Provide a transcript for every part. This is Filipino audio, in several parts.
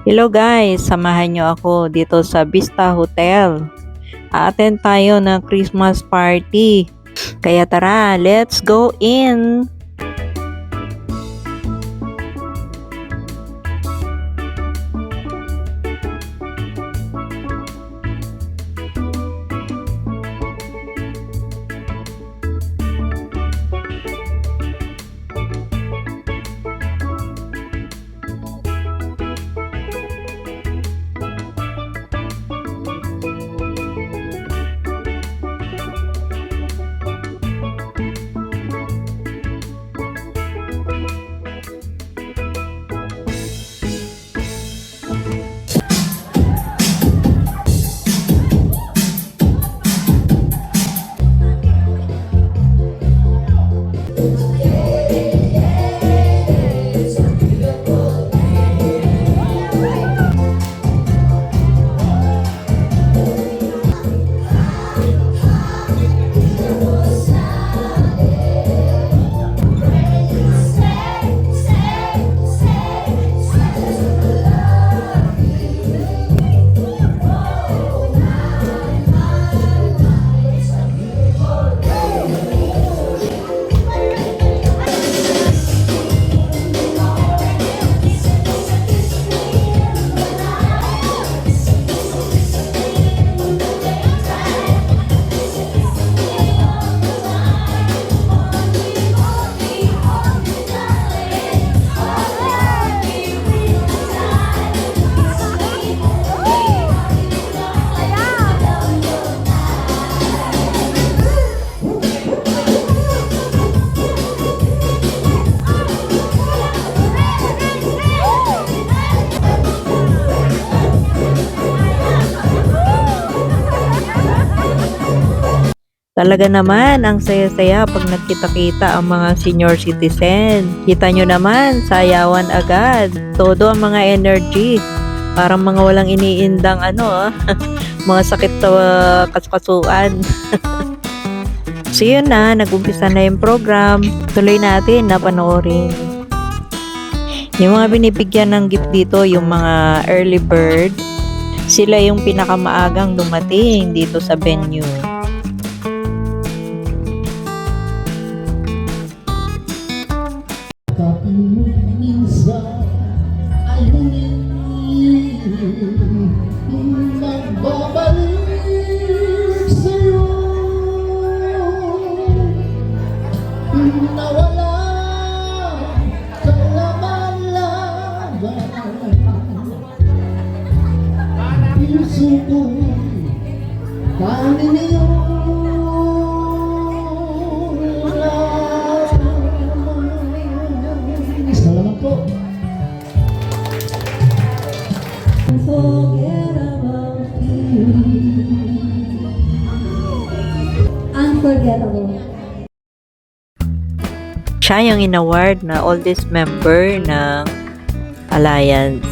Hello guys, samahan nyo ako dito sa Vista Hotel. A-attend tayo ng Christmas party. Kaya tara, let's go in! Talaga naman, ang saya-saya pag nagkita-kita ang mga senior citizen. Kita nyo naman, sayawan agad. Todo ang mga energy. Parang mga walang iniindang mga sakit sa kaskasuan. So yun na, nag-umpisa na yung program. Tuloy natin na panoorin. Yung mga binibigyan ng gift dito, yung mga early bird, sila yung pinakamaagang dumating dito sa venue. Minsan ay hindi magbabalik sa'yo, nawala ka laman-laman. Puso ko'y kanin iyong salamat po. Forget about you. Unforgettable. Siya yung in-award na oldest member ng Alliance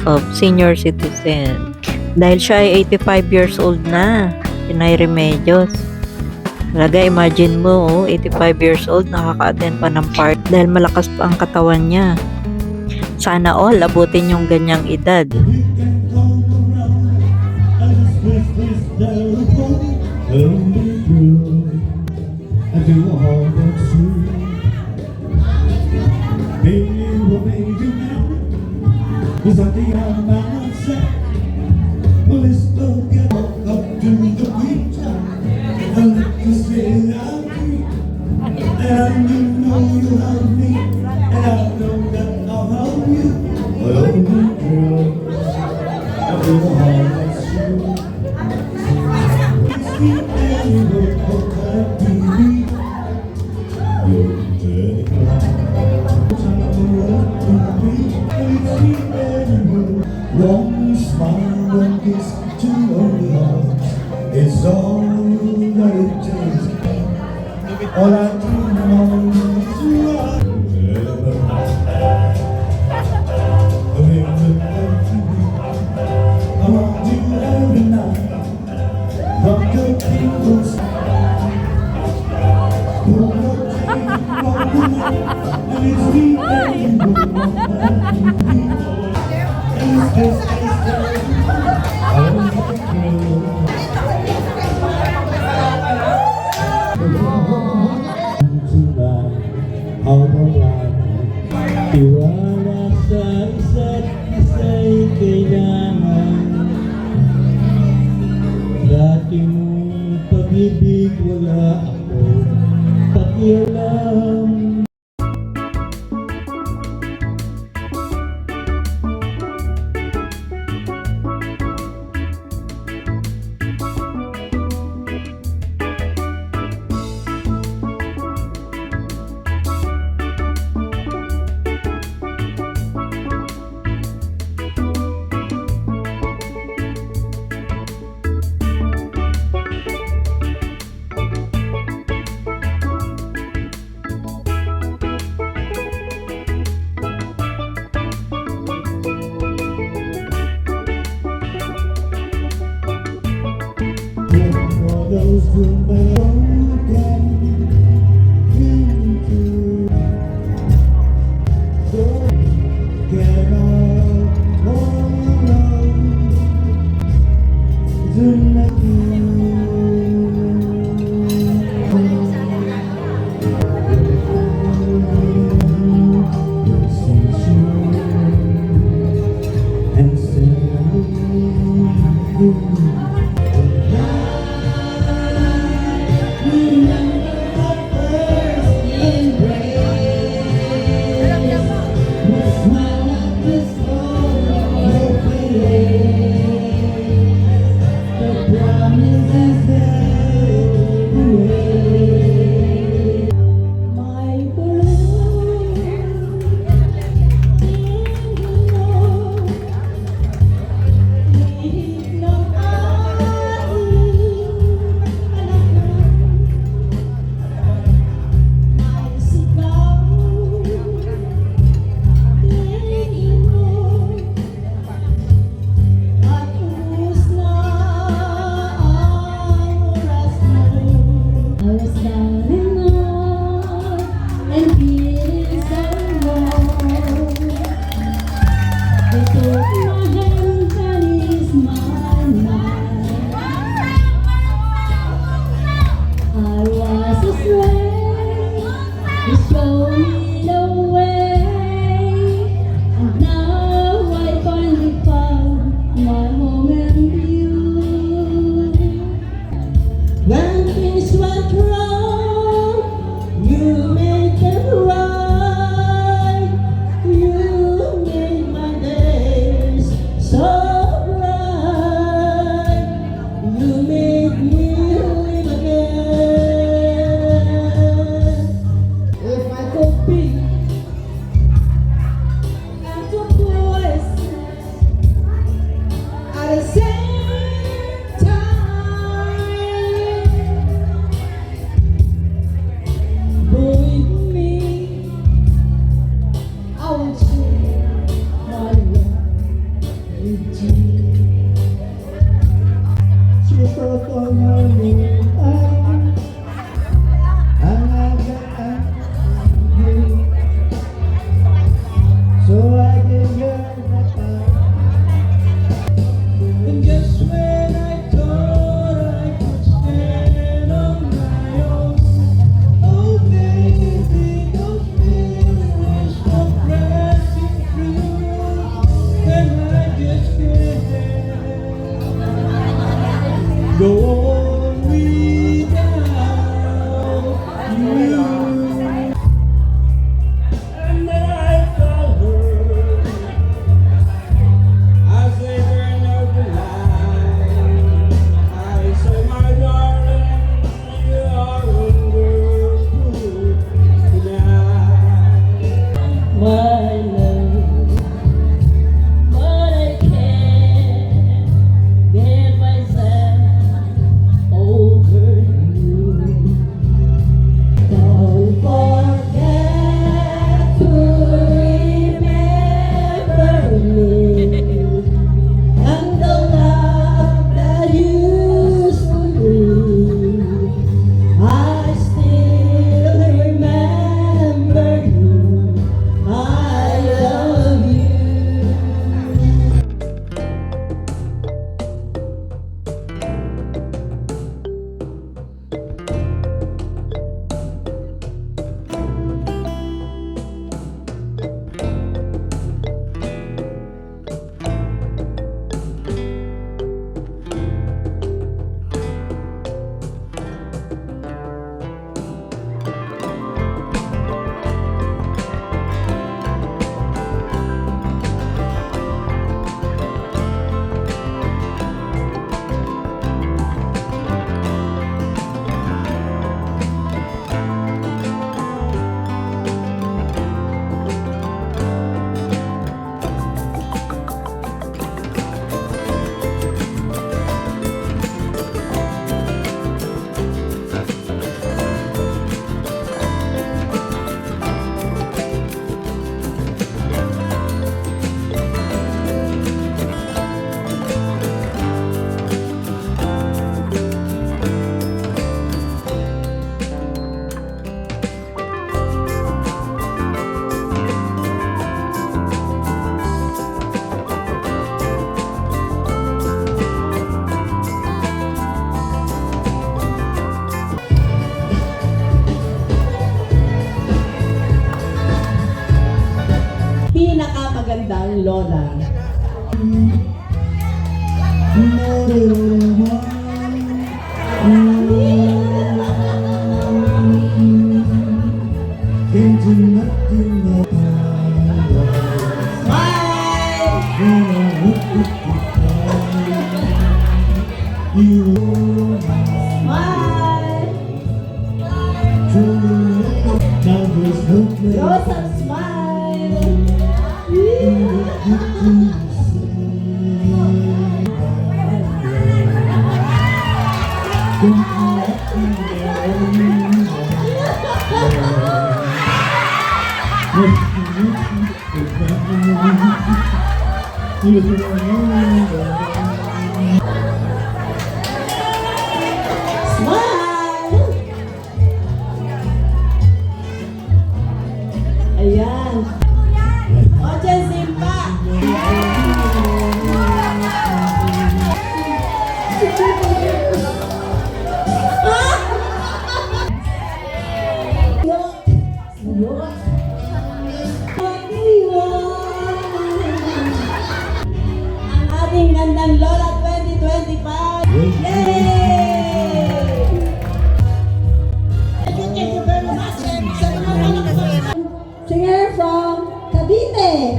of Senior Citizen. Dahil siya ay 85 years old na, Pinay Remedios. Talaga, imagine mo, 85 years old, nakaka-attend pa ng part dahil malakas pa ang katawan niya. Sana all, abutin yung ganyang edad. And you know you love me, and I know that I'll help you. But oh, girl, I feel the heart that's true. It's the end of the TV. You're dead. One smile, one kiss, two only hearts. It's all that it takes. All I dream of is you are. I want you every night. Rock your people's pull your chain from the night. And it's the end of the night. 'cause I said, oh, tiwala sa isa't isa'y kailangan. Dati mong pag-ibig wala ako pakialam. For those who belong into so get on and when things went wrong, you made them right. You made my days so bright. You made me live again. If I could be at your voice at the same time, believe me, I will share my love with you. Susuko namin ang agatan you, so I can get the and just when I thought I could stand on my own, oh baby, those feelings were pressing through, and I just can't go on without you. And then I felt hurt as they burned out the light. I say, my darling, you are understood tonight. My love, but I can't get myself kanyang lola. Rosa, smile! Smile! Ayan. Oche, Simba! Ang ating gandang Lola 2025! Yay! Singer from Cavite.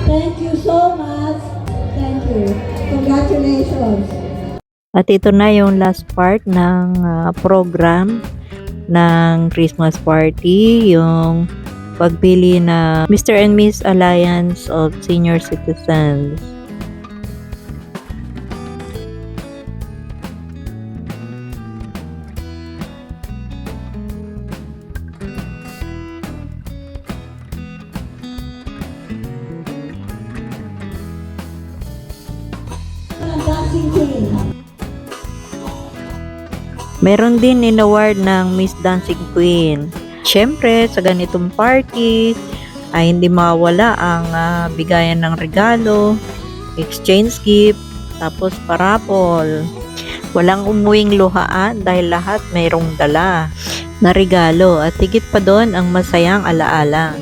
Thank you so much. Thank you. Congratulations. At ito na yung last part ng program ng Christmas party, yung pagpili na Mr. and Miss Alliance of Senior Citizens. Dancing Queen. Meron din in-award ng Miss Dancing Queen. Siyempre, sa ganitong party, ay hindi mawala ang bigayan ng regalo, exchange gift, tapos parapol. Walang umuwing luhaan dahil lahat mayroong dala na regalo at higit pa doon ang masayang alaala.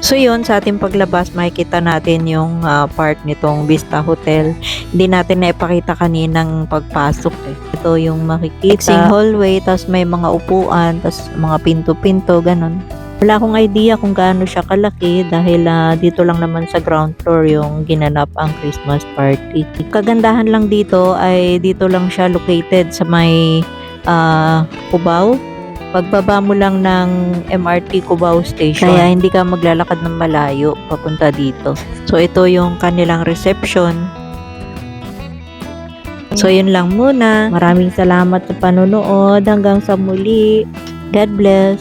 So yun, sa ating paglabas, makikita natin yung part nitong Vista Hotel. Hindi natin naipakita kaninang pagpasok eh. Ito yung makikita. Sing hallway, tapos may mga upuan, tapos mga pinto-pinto, ganun. Wala akong idea kung gaano siya kalaki dahil dito lang naman sa ground floor yung ginanap ang Christmas party. Kagandahan lang dito ay dito lang siya located sa may Cubao. Pagbaba mo lang ng MRT Cubao Station, kaya hindi ka maglalakad ng malayo papunta dito. So ito yung kanilang reception. So yun lang muna. Maraming salamat sa panonood. Hanggang sa muli. God bless.